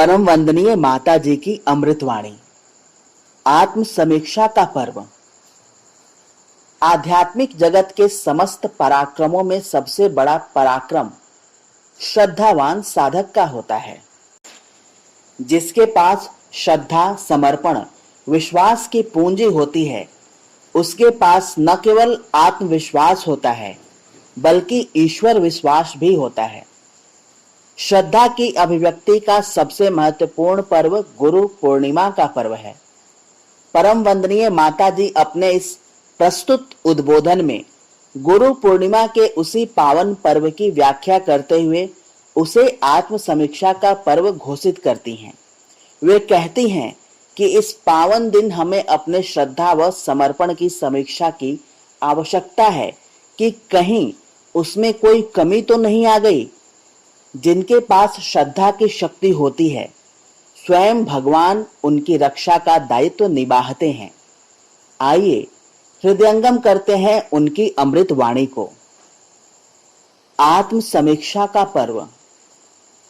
परम वंदनीय माता जी की अमृतवाणी। आत्म समीक्षा का पर्व। आध्यात्मिक जगत के समस्त पराक्रमों में सबसे बड़ा पराक्रम श्रद्धावान साधक का होता है। जिसके पास श्रद्धा, समर्पण, विश्वास की पूंजी होती है, उसके पास न केवल आत्मविश्वास होता है बल्कि ईश्वर विश्वास भी होता है। श्रद्धा की अभिव्यक्ति का सबसे महत्वपूर्ण पर्व गुरु पूर्णिमा का पर्व है। परम वंदनीय माता जी अपने इस प्रस्तुत उद्बोधन में गुरु पूर्णिमा के उसी पावन पर्व की व्याख्या करते हुए उसे आत्म समीक्षा का पर्व घोषित करती हैं। वे कहती हैं कि इस पावन दिन हमें अपने श्रद्धा व समर्पण की समीक्षा की आवश्यकता है कि कहीं उसमें कोई कमी तो नहीं आ गई। जिनके पास श्रद्धा की शक्ति होती है, स्वयं भगवान उनकी रक्षा का दायित्व निभाते हैं। आइए हृदयंगम करते हैं उनकी अमृत वाणी को। आत्म समीक्षा का पर्व।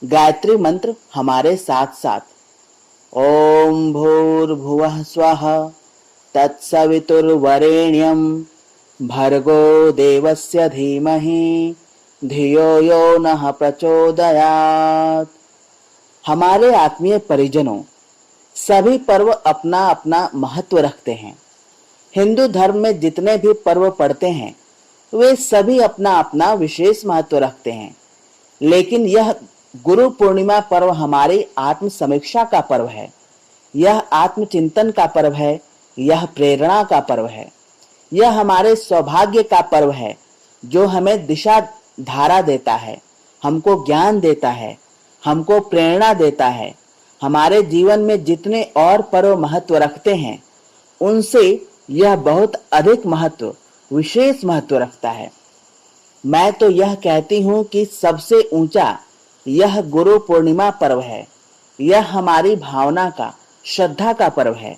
गायत्री मंत्र हमारे साथ साथ। ओम भूर्भुवः स्वः तत्सवितुर्वरेण्यं भर्गो देवस्य धीमहि धियो यो नः प्रचोदयात्। हमारे आत्मीय परिजनों, सभी पर्व अपना अपना महत्व रखते हैं। हिंदू धर्म में जितने भी पर्व पड़ते हैं वे सभी अपना अपना विशेष महत्व रखते हैं, लेकिन यह गुरु पूर्णिमा पर्व हमारी आत्म समीक्षा का पर्व है। यह आत्मचिंतन का पर्व है। यह प्रेरणा का पर्व है। यह हमारे सौभाग्य का पर्व है जो हमें दिशा धारा देता है, हमको ज्ञान देता है, हमको प्रेरणा देता है। हमारे जीवन में जितने और पर्व महत्व रखते हैं उनसे यह बहुत अधिक महत्व, विशेष महत्व रखता है। मैं तो यह कहती हूँ कि सबसे ऊंचा यह गुरु पूर्णिमा पर्व है। यह हमारी भावना का, श्रद्धा का पर्व है।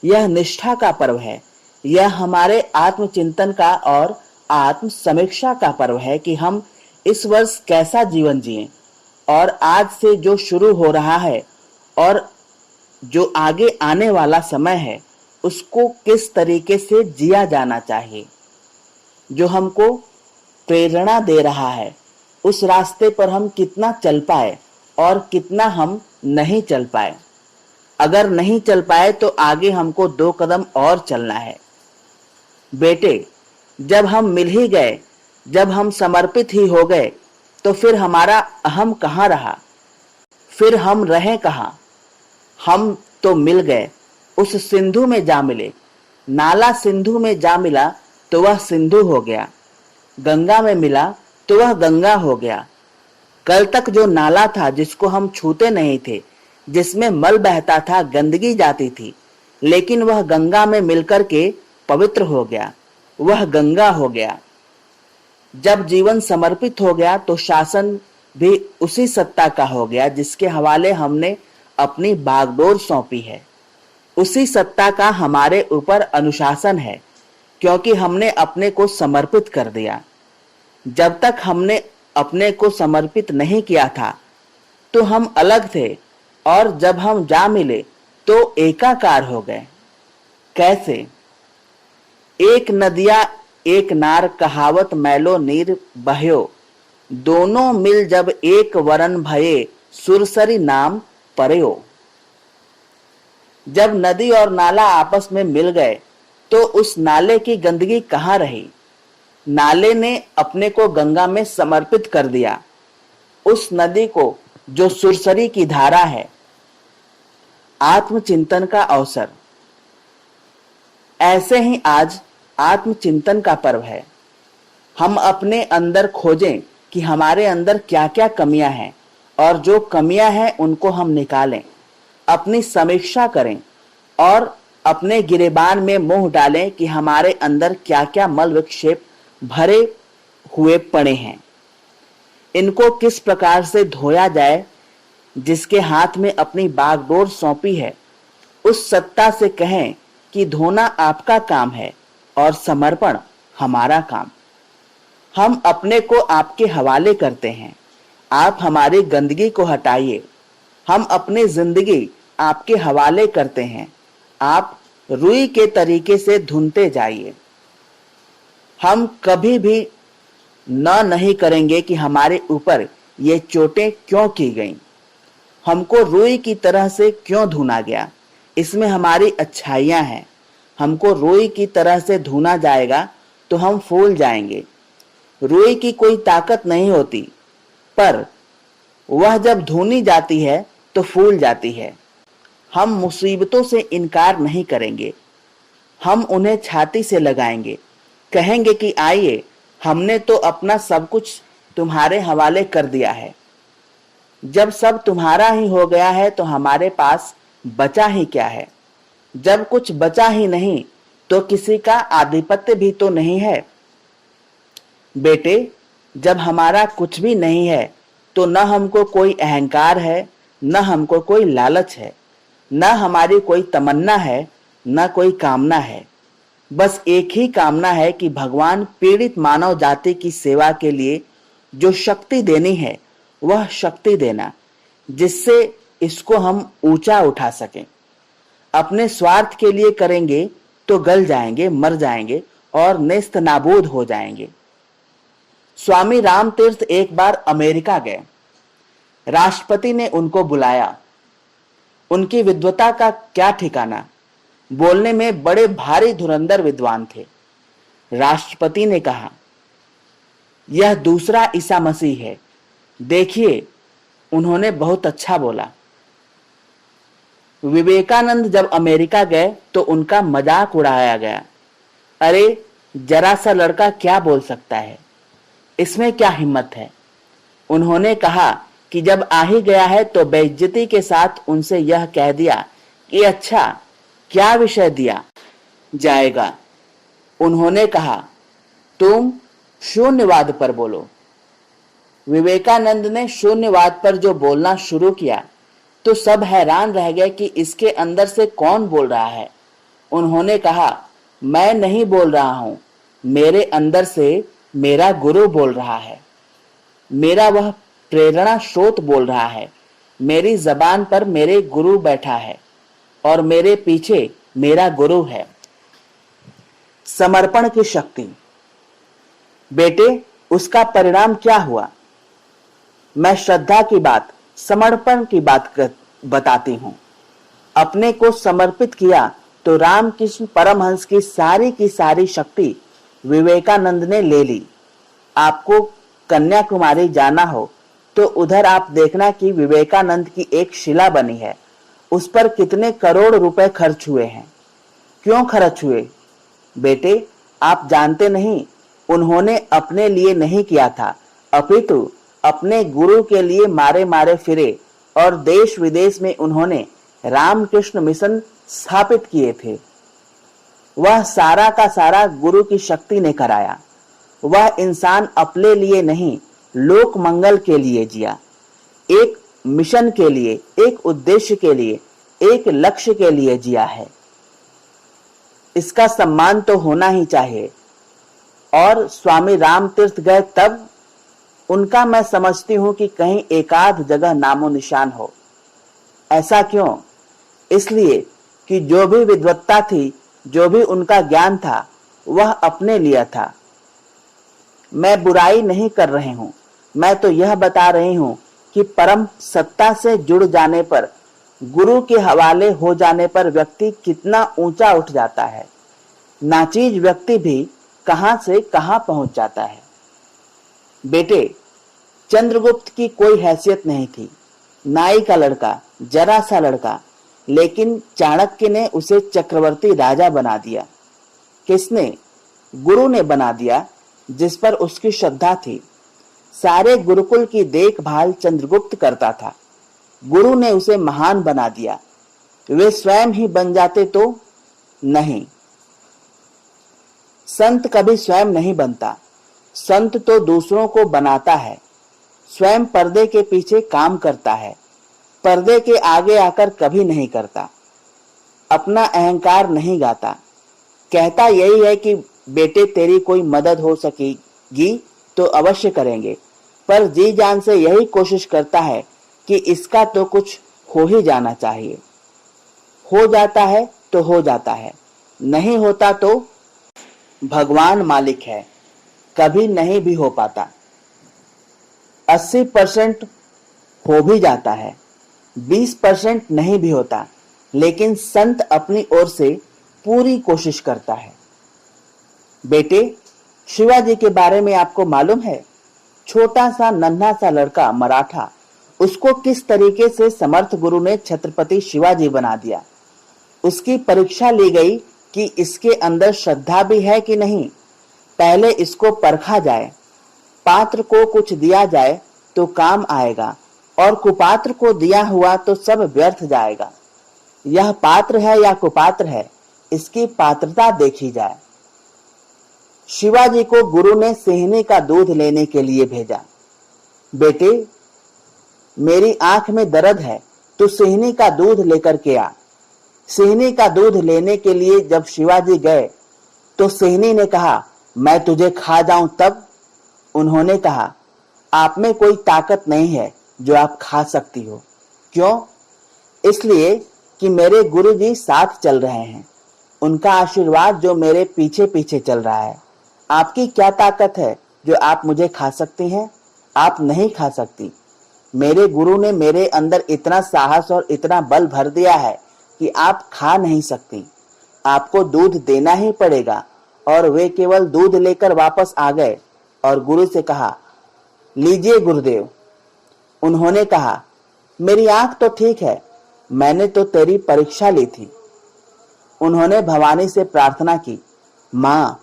यह निष्ठा का पर्व है। यह हमारे आत्मचिंतन का और आत्म समीक्षा का पर्व है कि हम इस वर्ष कैसा जीवन जिएं और आज से जो शुरू हो रहा है और जो आगे आने वाला समय है उसको किस तरीके से जिया जाना चाहिए। जो हमको प्रेरणा दे रहा है उस रास्ते पर हम कितना चल पाए और कितना हम नहीं चल पाए। अगर नहीं चल पाए तो आगे हमको 2 कदम और चलना है। बेटे, जब हम मिल ही गए, जब हम समर्पित ही हो गए, तो फिर हमारा अहम कहाँ रहा? फिर हम रहे कहाँ? हम तो मिल गए, उस सिंधु में जा मिले। नाला सिंधु में जा मिला तो वह सिंधु हो गया। गंगा में मिला तो वह गंगा हो गया। कल तक जो नाला था जिसको हम छूते नहीं थे, जिसमें मल बहता था, गंदगी जाती थी, लेकिन वह गंगा में मिलकर के पवित्र हो गया, वह गंगा हो गया। जब जीवन समर्पित हो गया तो शासन भी उसी सत्ता का हो गया जिसके हवाले हमने अपनी बागडोर सौंपी है। उसी सत्ता का हमारे ऊपर अनुशासन है क्योंकि हमने अपने को समर्पित कर दिया। जब तक हमने अपने को समर्पित नहीं किया था तो हम अलग थे और जब हम जा मिले तो एकाकार हो गए। कैसे? एक नदिया एक नार कहावत मैलो नीर बहयो, दोनों मिल जब एक वरन भये सुरसरी नाम परयो। जब नदी और नाला आपस में मिल गए तो उस नाले की गंदगी कहाँ रही? नाले ने अपने को गंगा में समर्पित कर दिया, उस नदी को जो सुरसरी की धारा है। आत्मचिंतन का अवसर। ऐसे ही आज आत्मचिंतन का पर्व है। हम अपने अंदर खोजें कि हमारे अंदर क्या क्या कमियां हैं और जो कमियां हैं उनको हम निकालें। अपनी समीक्षा करें और अपने गिरेबान में मुंह डालें कि हमारे अंदर क्या क्या मल विक्षेप भरे हुए पड़े हैं। इनको किस प्रकार से धोया जाए। जिसके हाथ में अपनी बागडोर सौंपी है उस सत्ता से कहें कि धोना आपका काम है और समर्पण हमारा काम। हम अपने को आपके हवाले करते हैं। आप हमारी गंदगी को हटाइए। हम अपनी जिंदगी आपके हवाले करते हैं। आप रुई के तरीके से धुनते जाइए। हम कभी भी नहीं करेंगे कि हमारे ऊपर ये चोटें क्यों की गईं, हमको रुई की तरह से क्यों धुना गया, इसमें हमारी अच्छाइयां हैं। हमको रुई की तरह से धुना जाएगा तो हम फूल जाएंगे। रुई की कोई ताकत नहीं होती, पर वह जब धुनी जाती है तो फूल जाती है। हम मुसीबतों से इनकार नहीं करेंगे, हम उन्हें छाती से लगाएंगे, कहेंगे कि आइए, हमने तो अपना सब कुछ तुम्हारे हवाले कर दिया है। जब सब तुम्हारा ही हो गया है तो हमारे पास बचा ही क्या है। जब कुछ बचा ही नहीं तो किसी का आधिपत्य भी तो नहीं है। बेटे, जब हमारा कुछ भी नहीं है तो न हमको कोई अहंकार है, न हमको कोई लालच है, न हमारी कोई तमन्ना है, न कोई कामना है। बस एक ही कामना है कि भगवान पीड़ित मानव जाति की सेवा के लिए जो शक्ति देनी है वह शक्ति देना, जिससे इसको हम ऊंचा उठा सकें। अपने स्वार्थ के लिए करेंगे तो गल जाएंगे, मर जाएंगे और नेस्त नाबूद हो जाएंगे। स्वामी रामतीर्थ एक बार अमेरिका गए। राष्ट्रपति ने उनको बुलाया। उनकी विद्वता का क्या ठिकाना, बोलने में बड़े भारी धुरंधर विद्वान थे। राष्ट्रपति ने कहा, यह दूसरा ईसा मसीह है, देखिए। उन्होंने बहुत अच्छा बोला। विवेकानंद जब अमेरिका गए तो उनका मजाक उड़ाया गया। अरे, जरा सा लड़का क्या बोल सकता है, इसमें क्या हिम्मत है। उन्होंने कहा कि जब आ ही गया है तो बेइज्जती के साथ उनसे यह कह दिया कि अच्छा, क्या विषय दिया जाएगा। उन्होंने कहा, तुम शून्यवाद पर बोलो। विवेकानंद ने शून्यवाद पर जो बोलना शुरू किया तो सब हैरान रह गए कि इसके अंदर से कौन बोल रहा है। उन्होंने कहा, मैं नहीं बोल रहा हूं, मेरे अंदर से मेरा गुरु बोल रहा है। मेरा वह प्रेरणा स्रोत बोल रहा है। मेरी जबान पर मेरे गुरु बैठा है और मेरे पीछे मेरा गुरु है। समर्पण की शक्ति। बेटे, उसका परिणाम क्या हुआ? मैं श्रद्धा की बात, समर्पण की बात बताती हूं। अपने को समर्पित किया तो रामकृष्ण परमहंस की सारी शक्ति विवेकानंद ने ले ली। आपको कन्याकुमारी जाना हो तो उधर आप देखना कि विवेकानंद की एक शिला बनी है। उस पर कितने करोड़ रुपए खर्च हुए हैं। क्यों खर्च हुए? बेटे, आप जानते नहीं, उन्होंने अपने लिए नहीं किया था, अपितु अपने गुरु के लिए मारे मारे फिरे और देश विदेश में उन्होंने रामकृष्ण मिशन स्थापित किए थे। वह सारा का सारा गुरु की शक्ति ने कराया। वह इंसान अपने लिए नहीं, लोक मंगल के लिए जिया। एक मिशन के लिए, एक उद्देश्य के लिए, एक लक्ष्य के लिए जिया है। इसका सम्मान तो होना ही चाहिए। और स्वामी रामतीर्थ गए तब उनका मैं समझती हूं कि कहीं एकाध जगह नामो निशान हो। ऐसा क्यों? इसलिए कि जो भी विद्वत्ता थी, जो भी उनका ज्ञान था, वह अपने लिया था। मैं बुराई नहीं कर रही हूं, मैं तो यह बता रही हूं कि परम सत्ता से जुड़ जाने पर, गुरु के हवाले हो जाने पर व्यक्ति कितना ऊंचा उठ जाता है। नाचीज व्यक्ति भी कहां से कहां पहुंच जाता है। बेटे, चंद्रगुप्त की कोई हैसियत नहीं थी, नाई का लड़का, जरा सा लड़का, लेकिन चाणक्य ने उसे चक्रवर्ती राजा बना दिया। किसने? गुरु ने बना दिया, जिस पर उसकी श्रद्धा थी। सारे गुरुकुल की देखभाल चंद्रगुप्त करता था। गुरु ने उसे महान बना दिया। वे स्वयं ही बन जाते तो नहीं। संत कभी स्वयं नहीं बनता, संत तो दूसरों को बनाता है। स्वयं पर्दे के पीछे काम करता है, पर्दे के आगे आकर कभी नहीं करता। अपना अहंकार नहीं गाता, कहता यही है कि बेटे तेरी कोई मदद हो सकेगी तो अवश्य करेंगे, पर जी जान से यही कोशिश करता है कि इसका तो कुछ हो ही जाना चाहिए। हो जाता है तो हो जाता है, नहीं होता तो भगवान मालिक है, कभी नहीं भी हो पाता। 80% हो भी जाता है, 20% नहीं भी होता, लेकिन संत अपनी ओर से पूरी कोशिश करता है। बेटे, शिवाजी के बारे में आपको मालूम है? छोटा सा नन्हा सा लड़का मराठा, उसको किस तरीके से समर्थ गुरु ने छत्रपति शिवाजी बना दिया। उसकी परीक्षा ली गई कि इसके अंदर श्रद्धा भी है कि नहीं। पहले इसको परखा जाए, पात्र को कुछ दिया जाए तो काम आएगा, और कुपात्र को दिया हुआ तो सब व्यर्थ जाएगा। यह पात्र है या कुपात्र है, इसकी पात्रता देखी जाए। शिवाजी को गुरु ने सिहनी का दूध लेने के लिए भेजा। बेटे, मेरी आंख में दर्द है, तू सिहनी का दूध लेकर के आ। सिहनी का दूध लेने के लिए जब शिवाजी गए तो सिहनी ने कहा, मैं तुझे खा जाऊं तब? उन्होंने कहा, आप में कोई ताकत नहीं है जो आप खा सकती हो। क्यों? इसलिए कि मेरे गुरुजी साथ चल रहे हैं, उनका आशीर्वाद जो मेरे पीछे पीछे चल रहा है। आपकी क्या ताकत है जो आप मुझे खा सकती हैं? आप नहीं खा सकती। मेरे गुरु ने मेरे अंदर इतना साहस और इतना बल भर दिया है कि आप खा नहीं सकती। आपको दूध देना ही पड़ेगा। और वे केवल दूध लेकर वापस आ गए और गुरु से कहा, लीजिए गुरुदेव। उन्होंने कहा, मेरी आंख तो ठीक है, मैंने तो तेरी परीक्षा ली थी। उन्होंने भवानी से प्रार्थना की, माँ,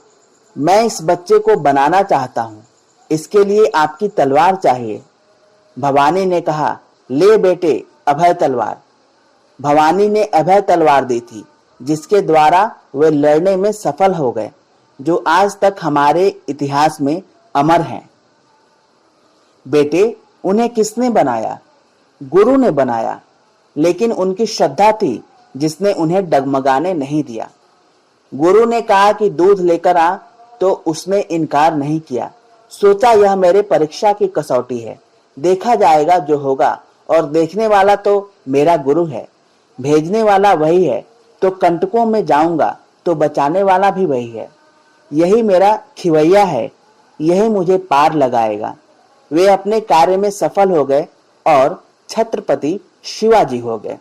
मैं इस बच्चे को बनाना चाहता हूँ, इसके लिए आपकी तलवार चाहिए। भवानी ने कहा, ले बेटे, अभय तलवार। भवानी ने अभय तलवार दी थी, जिसके द्वारा वे लड़ने में सफल हो गए, जो आज तक हमारे इतिहास में अमर हैं। बेटे, उन्हें किसने बनाया? गुरु ने बनाया, लेकिन उनकी श्रद्धा थी जिसने उन्हें डगमगाने नहीं दिया। गुरु ने कहा कि दूध लेकर आ, तो उसने इनकार नहीं किया। सोचा यह मेरे परीक्षा की कसौटी है, देखा जाएगा जो होगा, और देखने वाला तो मेरा गुरु है, भेजने वाला वही है, तो कंटकों में जाऊंगा तो बचाने वाला भी वही है। यही मेरा खिवैया है, यही मुझे पार लगाएगा। वे अपने कार्य में सफल हो गए और छत्रपति शिवाजी हो गए।